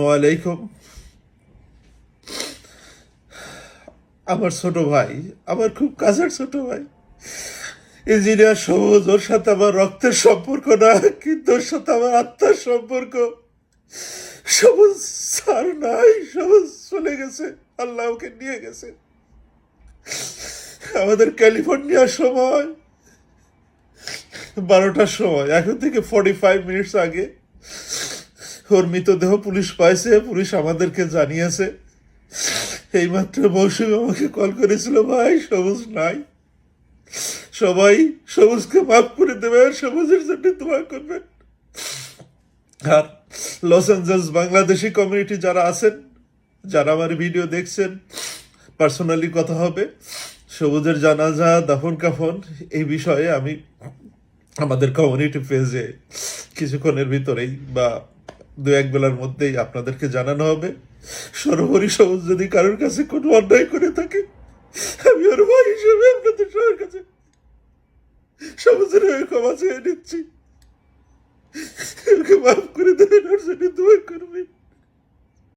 ওয়ালাইকুম। আমার ছোট ভাই, আমার খুব কাছের ছোট ভাই ইঞ্জিনিয়ার সবুজ, ওর সাথে আমার রক্তের সম্পর্ক না, কিন্তু ওর সাথে আমার আত্মার সম্পর্ক। সবুজ স্যার নাই, সবুজ চলে গেছে, আল্লাহ ওকে নিয়ে গেছে। আমাদের ক্যালিফোর্নিয়ার সময় 12টার সময়, এখন থেকে 45 মিনিটস আগে ওর মৃতদেহ পুলিশ পাইছে। পুলিশ আমাদেরকে জানিয়েছে। এইমাত্র মৌসুমি আমাকে কল করেছিল, ভাই সবুজ নাই, সবাই সবুজকে মাফ করে দেবে, সবুজের জন্য দোয়া করবেন। আর লস অ্যাঞ্জেলস বাংলাদেশি কমিউনিটি যারা আছেন, যারা আমার ভিডিও দেখছেন, পার্সোনালি কথা হবে। সবুজের জানাজা, দাফন কাফন এই বিষয়ে আমি আমাদের কমিউনিটি পেজে কিছুক্ষণের ভিতরেই বা দু এক বেলার মধ্যেই আপনাদেরকে জানানো হবে। সর্বোপরি সবুজ যদি কারোর কাছে কোনো অন্যায় করে থাকে, আমি ওর ভাই হিসেবে আপনাদের সবার কাছে সবুজের হয়ে ক্ষমা চেয়ে নিচ্ছি। ওকে মাফ করে দেবেন, ওর জন্য দোয়া করবেন।